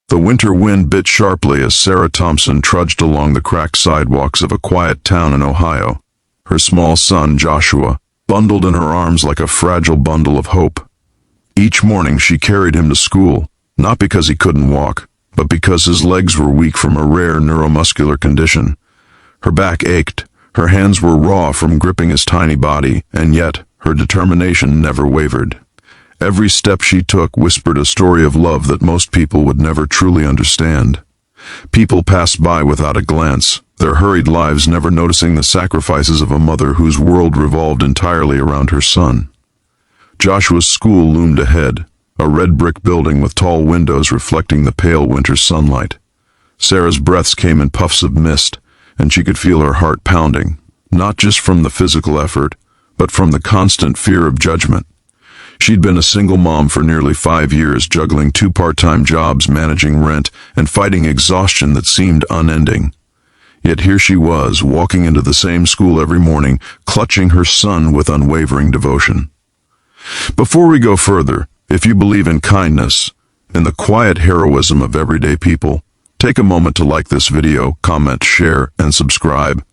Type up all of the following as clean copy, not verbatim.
The winter wind bit sharply as Sarah Thompson trudged along the cracked sidewalks of a quiet town in Ohio, her small son, Joshua, bundled in her arms like a fragile bundle of hope. Each morning she carried him to school, not because he couldn't walk, but because his legs were weak from a rare neuromuscular condition. Her back ached, her hands were raw from gripping his tiny body, and yet her determination never wavered. Every step she took whispered a story of love that most people would never truly understand. People passed by without a glance, their hurried lives never noticing the sacrifices of a mother whose world revolved entirely around her son. Joshua's school loomed ahead, a red brick building with tall windows reflecting the pale winter sunlight. Sarah's breaths came in puffs of mist, and she could feel her heart pounding, not just from the physical effort, but from the constant fear of judgment. She'd been a single mom for nearly 5 years, juggling 2 part-time jobs, managing rent, and fighting exhaustion that seemed unending. Yet here she was, walking into the same school every morning, clutching her son with unwavering devotion. Before we go further, if you believe in kindness, in the quiet heroism of everyday people, take a moment to like this video, comment, share, and subscribe.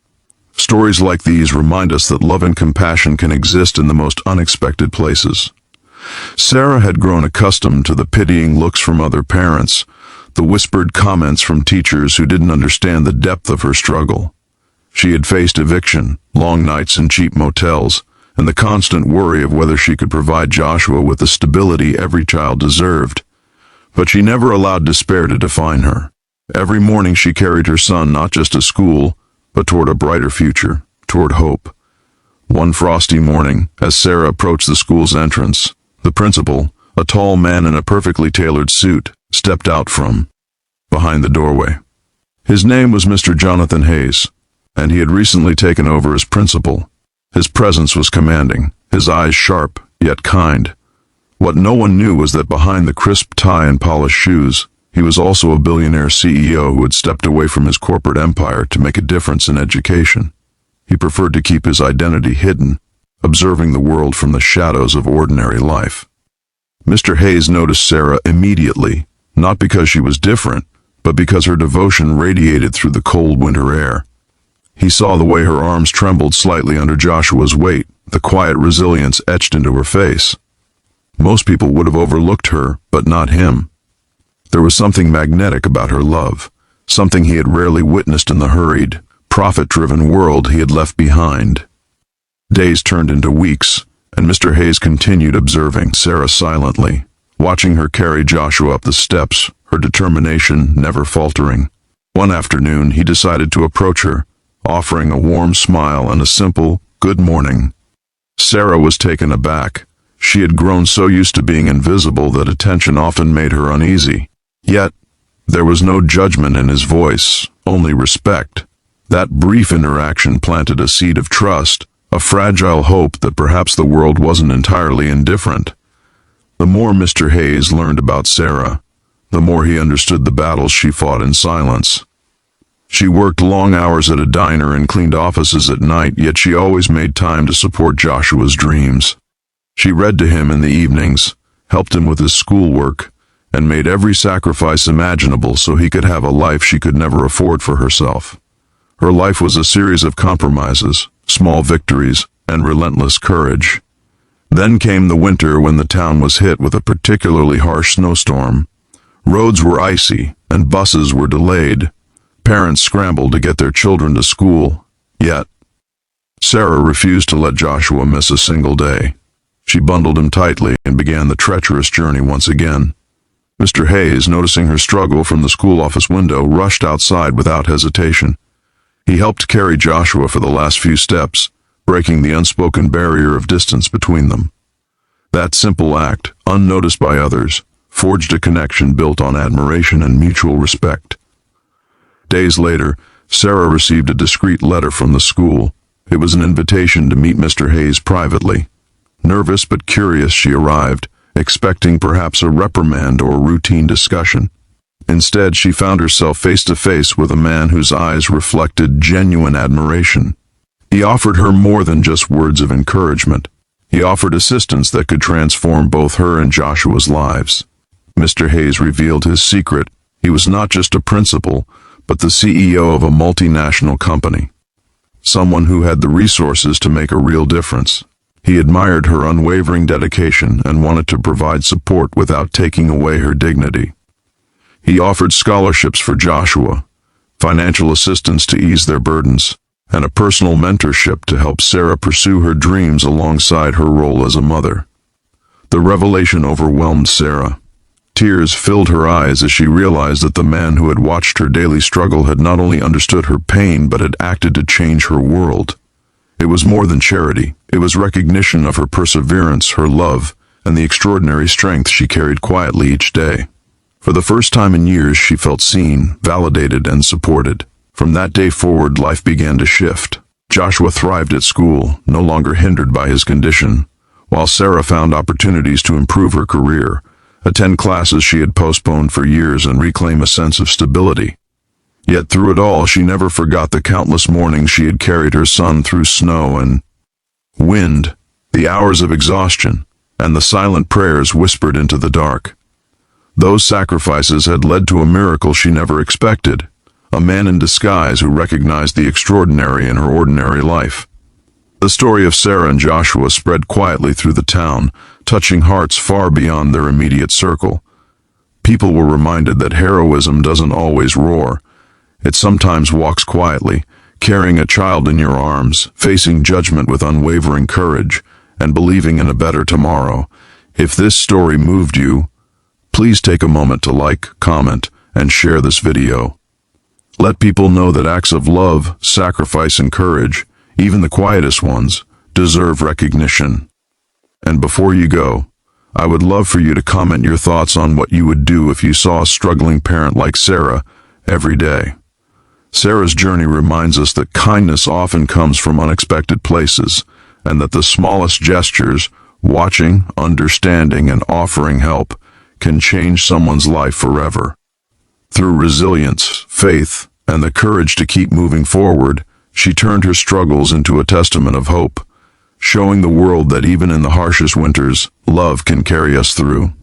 Stories like these remind us that love and compassion can exist in the most unexpected places. Sarah had grown accustomed to the pitying looks from other parents, the whispered comments from teachers who didn't understand the depth of her struggle. She had faced eviction, long nights in cheap motels, and the constant worry of whether she could provide Joshua with the stability every child deserved. But she never allowed despair to define her. Every morning she carried her son not just to school, but toward a brighter future, toward hope. One frosty morning, as Sarah approached the school's entrance, the principal, a tall man in a perfectly tailored suit, stepped out from behind the doorway. His name was Mr. Jonathan Hayes, and he had recently taken over as principal. His presence was commanding, his eyes sharp, yet kind. What no one knew was that behind the crisp tie and polished shoes, he was also a billionaire CEO who had stepped away from his corporate empire to make a difference in education. He preferred to keep his identity hidden, observing the world from the shadows of ordinary life. Mr. Hayes noticed Sarah immediately, not because she was different, but because her devotion radiated through the cold winter air. He saw the way her arms trembled slightly under Joshua's weight, the quiet resilience etched into her face. Most people would have overlooked her, but not him. There was something magnetic about her love, something he had rarely witnessed in the hurried, profit-driven world he had left behind. Days turned into weeks, and Mr. Hayes continued observing Sarah silently, watching her carry Joshua up the steps, her determination never faltering. One afternoon, he decided to approach her, offering a warm smile and a simple, "Good morning." Sarah was taken aback. She had grown so used to being invisible that attention often made her uneasy. Yet, there was no judgment in his voice, only respect. That brief interaction planted a seed of trust, a fragile hope that perhaps the world wasn't entirely indifferent. The more Mr. Hayes learned about Sarah, the more he understood the battles she fought in silence. She worked long hours at a diner and cleaned offices at night, yet she always made time to support Joshua's dreams. She read to him in the evenings, helped him with his schoolwork, and made every sacrifice imaginable so he could have a life she could never afford for herself. Her life was a series of compromises, small victories, and relentless courage. Then came the winter when the town was hit with a particularly harsh snowstorm. Roads were icy, and buses were delayed. Parents scrambled to get their children to school, yet Sarah refused to let Joshua miss a single day. She bundled him tightly and began the treacherous journey once again. Mr. Hayes, noticing her struggle from the school office window, rushed outside without hesitation. He helped carry Joshua for the last few steps, breaking the unspoken barrier of distance between them. That simple act, unnoticed by others, forged a connection built on admiration and mutual respect. Days later, Sarah received a discreet letter from the school. It was an invitation to meet Mr. Hayes privately. Nervous but curious, she arrived, expecting perhaps a reprimand or routine discussion. Instead, she found herself face to face with a man whose eyes reflected genuine admiration. He offered her more than just words of encouragement. He offered assistance that could transform both her and Joshua's lives. Mr. Hayes revealed his secret. He was not just a principal, but the CEO of a multinational company. Someone who had the resources to make a real difference. He admired her unwavering dedication and wanted to provide support without taking away her dignity. He offered scholarships for Joshua, financial assistance to ease their burdens, and a personal mentorship to help Sarah pursue her dreams alongside her role as a mother. The revelation overwhelmed Sarah. Tears filled her eyes as she realized that the man who had watched her daily struggle had not only understood her pain but had acted to change her world. It was more than charity. It was recognition of her perseverance, her love, and the extraordinary strength she carried quietly each day. For the first time in years, she felt seen, validated, and supported. From that day forward, life began to shift. Joshua thrived at school, no longer hindered by his condition, while Sarah found opportunities to improve her career, attend classes she had postponed for years, and reclaim a sense of stability. Yet through it all, she never forgot the countless mornings she had carried her son through snow and wind, the hours of exhaustion, and the silent prayers whispered into the dark. Those sacrifices had led to a miracle she never expected, a man in disguise who recognized the extraordinary in her ordinary life. The story of Sarah and Joshua spread quietly through the town, touching hearts far beyond their immediate circle. People were reminded that heroism doesn't always roar. It sometimes walks quietly, carrying a child in your arms, facing judgment with unwavering courage, and believing in a better tomorrow. If this story moved you, please take a moment to like, comment, and share this video. Let people know that acts of love, sacrifice, and courage, even the quietest ones, deserve recognition. And before you go, I would love for you to comment your thoughts on what you would do if you saw a struggling parent like Sarah every day. Sarah's journey reminds us that kindness often comes from unexpected places, and that the smallest gestures, watching, understanding, and offering help, can change someone's life forever. Through resilience, faith, and the courage to keep moving forward, she turned her struggles into a testament of hope, showing the world that even in the harshest winters, love can carry us through.